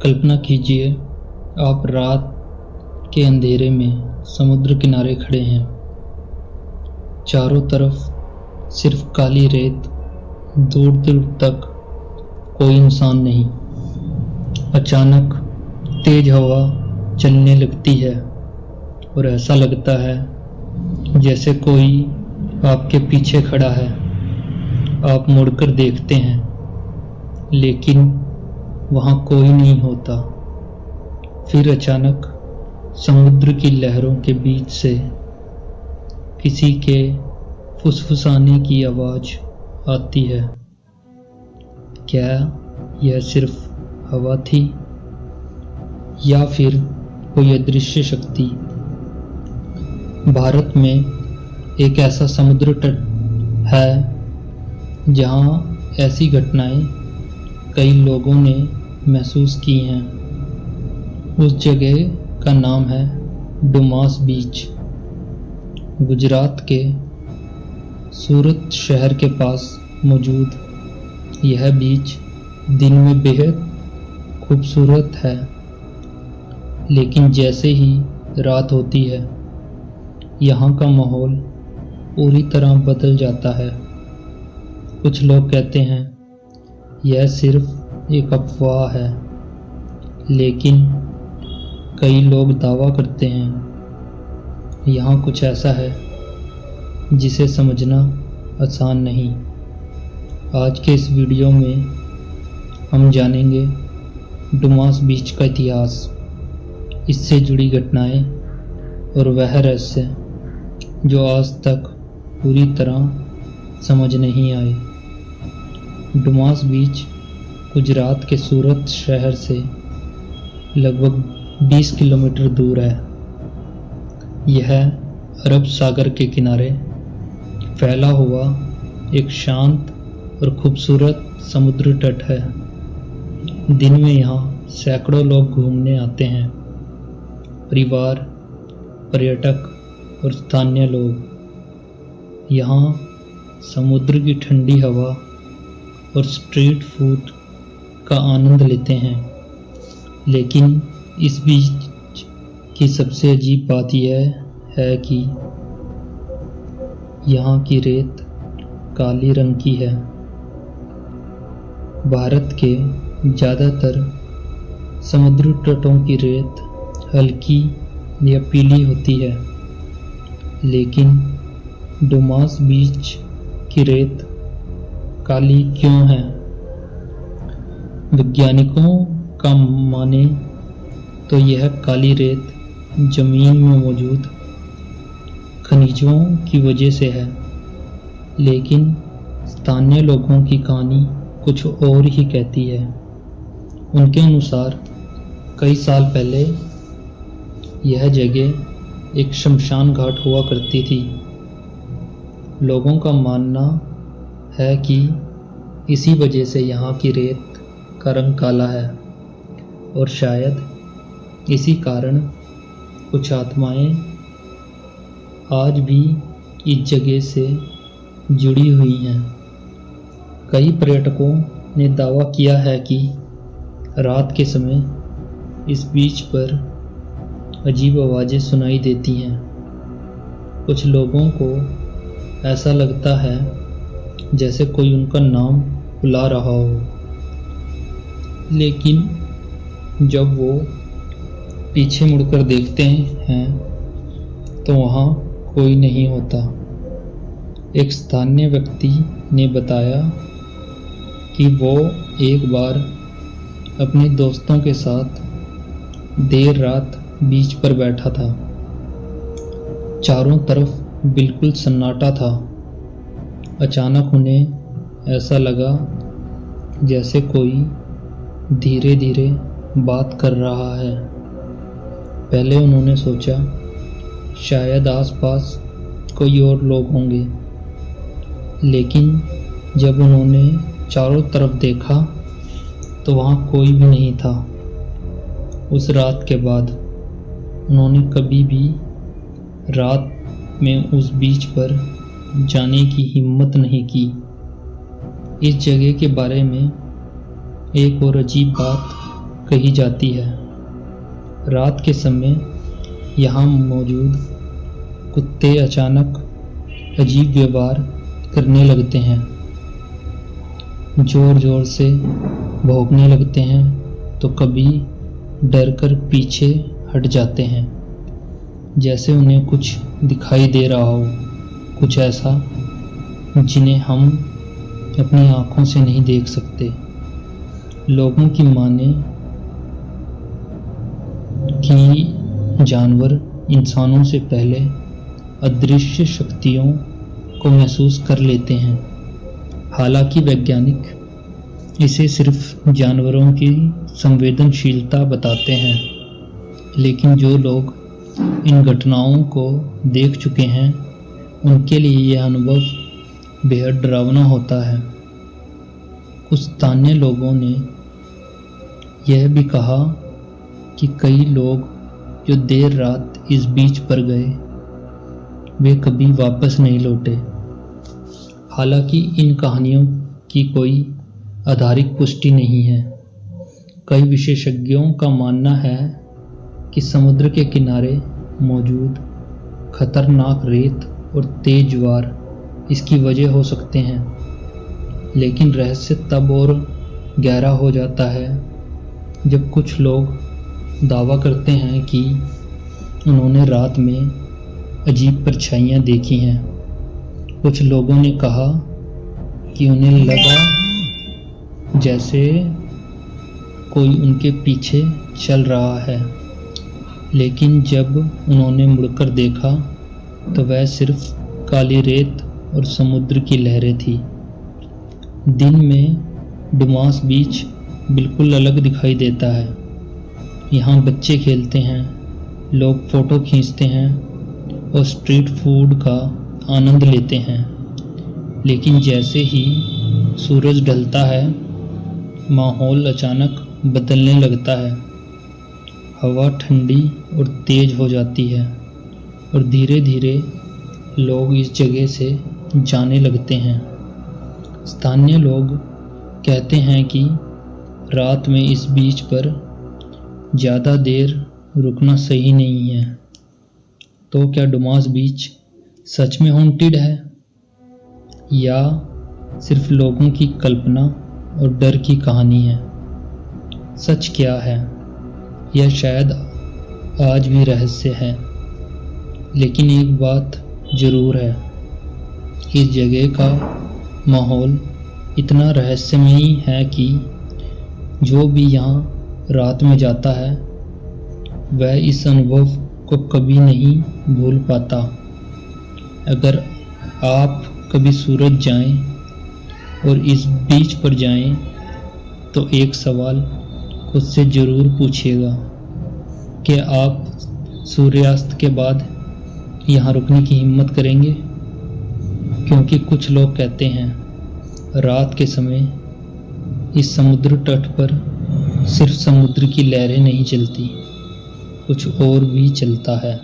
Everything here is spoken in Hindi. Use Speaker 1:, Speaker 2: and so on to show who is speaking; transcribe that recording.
Speaker 1: कल्पना कीजिए आप रात के अंधेरे में समुद्र किनारे खड़े हैं। चारों तरफ सिर्फ काली रेत, दूर दूर तक कोई इंसान नहीं। अचानक तेज हवा चलने लगती है और ऐसा लगता है जैसे कोई आपके पीछे खड़ा है। आप मुड़कर देखते हैं लेकिन वहाँ कोई नहीं होता। फिर अचानक समुद्र की लहरों के बीच से किसी के फुसफुसाने की आवाज़ आती है। क्या यह सिर्फ हवा थी या फिर कोई अदृश्य शक्ति? भारत में एक ऐसा समुद्र तट है जहाँ ऐसी घटनाएं कई लोगों ने महसूस की हैं। उस जगह का नाम है डुमास बीच। गुजरात के सूरत शहर के पास मौजूद यह बीच दिन में बेहद खूबसूरत है, लेकिन जैसे ही रात होती है यहाँ का माहौल पूरी तरह बदल जाता है। कुछ लोग कहते हैं यह सिर्फ एक अफवाह है, लेकिन कई लोग दावा करते हैं यहाँ कुछ ऐसा है जिसे समझना आसान नहीं। आज के इस वीडियो में हम जानेंगे डुमास बीच का इतिहास, इससे जुड़ी घटनाएं और वह रहस्य जो आज तक पूरी तरह समझ नहीं आए। डुमास बीच गुजरात के सूरत शहर से लगभग 20 किलोमीटर दूर है। यह अरब सागर के किनारे फैला हुआ एक शांत और खूबसूरत समुद्र तट है। दिन में यहाँ सैकड़ों लोग घूमने आते हैं, परिवार, पर्यटक और स्थानीय लोग। यहाँ समुद्र की ठंडी हवा और स्ट्रीट फूड का आनंद लेते हैं। लेकिन इस बीच की सबसे अजीब बात यह है कि यहाँ की रेत काली रंग की है। भारत के ज़्यादातर समुद्री तटों की रेत हल्की या पीली होती है, लेकिन डुमास बीच की रेत काली क्यों है? वैज्ञानिकों का माने तो यह काली रेत जमीन में मौजूद खनिजों की वजह से है, लेकिन स्थानीय लोगों की कहानी कुछ और ही कहती है। उनके अनुसार कई साल पहले यह जगह एक शमशान घाट हुआ करती थी। लोगों का मानना है कि इसी वजह से यहाँ की रेत का रंग काला है और शायद इसी कारण कुछ आत्माएं आज भी इस जगह से जुड़ी हुई हैं। कई पर्यटकों ने दावा किया है कि रात के समय इस बीच पर अजीब आवाज़ें सुनाई देती हैं। कुछ लोगों को ऐसा लगता है जैसे कोई उनका नाम बुला रहा हो, लेकिन जब वो पीछे मुड़कर देखते हैं तो वहाँ कोई नहीं होता। एक स्थानीय व्यक्ति ने बताया कि वो एक बार अपने दोस्तों के साथ देर रात बीच पर बैठा था। चारों तरफ बिल्कुल सन्नाटा था। अचानक उन्हें ऐसा लगा जैसे कोई धीरे धीरे बात कर रहा है। पहले उन्होंने सोचा शायद आसपास कोई और लोग होंगे, लेकिन जब उन्होंने चारों तरफ देखा तो वहाँ कोई भी नहीं था। उस रात के बाद उन्होंने कभी भी रात में उस बीच पर जाने की हिम्मत नहीं की। इस जगह के बारे में एक और अजीब बात कही जाती है। रात के समय यहाँ मौजूद कुत्ते अचानक अजीब व्यवहार करने लगते हैं, जोर जोर से भौंकने लगते हैं तो कभी डर कर पीछे हट जाते हैं, जैसे उन्हें कुछ दिखाई दे रहा हो, कुछ ऐसा जिन्हें हम अपनी आंखों से नहीं देख सकते। लोगों की माने कि जानवर इंसानों से पहले अदृश्य शक्तियों को महसूस कर लेते हैं। हालांकि वैज्ञानिक इसे सिर्फ जानवरों की संवेदनशीलता बताते हैं, लेकिन जो लोग इन घटनाओं को देख चुके हैं उनके लिए यह अनुभव बेहद डरावना होता है। कुछ स्थानीय लोगों ने यह भी कहा कि कई लोग जो देर रात इस बीच पर गए वे कभी वापस नहीं लौटे। हालांकि इन कहानियों की कोई आधारित पुष्टि नहीं है। कई विशेषज्ञों का मानना है कि समुद्र के किनारे मौजूद खतरनाक रेत और तेज ज्वार इसकी वजह हो सकते हैं, लेकिन रहस्य तब और गहरा हो जाता है जब कुछ लोग दावा करते हैं कि उन्होंने रात में अजीब परछाइयाँ देखी हैं। कुछ लोगों ने कहा कि उन्हें लगा जैसे कोई उनके पीछे चल रहा है, लेकिन जब उन्होंने मुड़कर देखा तो वह सिर्फ काली रेत और समुद्र की लहरें थी। दिन में डुमास बीच बिल्कुल अलग दिखाई देता है। यहाँ बच्चे खेलते हैं, लोग फोटो खींचते हैं और स्ट्रीट फूड का आनंद लेते हैं, लेकिन जैसे ही सूरज ढलता है माहौल अचानक बदलने लगता है। हवा ठंडी और तेज हो जाती है और धीरे धीरे लोग इस जगह से जाने लगते हैं। स्थानीय लोग कहते हैं कि रात में इस बीच पर ज़्यादा देर रुकना सही नहीं है। तो क्या डुमास बीच सच में हॉन्टेड है या सिर्फ लोगों की कल्पना और डर की कहानी है? सच क्या है यह शायद आज भी रहस्य है, लेकिन एक बात जरूर है, इस जगह का माहौल इतना रहस्यमयी है कि जो भी यहाँ रात में जाता है वह इस अनुभव को कभी नहीं भूल पाता। अगर आप कभी सूरत जाएं और इस बीच पर जाएं तो एक सवाल खुद से ज़रूर पूछिएगा कि आप सूर्यास्त के बाद यहाँ रुकने की हिम्मत करेंगे, क्योंकि कुछ लोग कहते हैं रात के समय इस समुद्र तट पर सिर्फ समुद्र की लहरें नहीं चलती, कुछ और भी चलता है।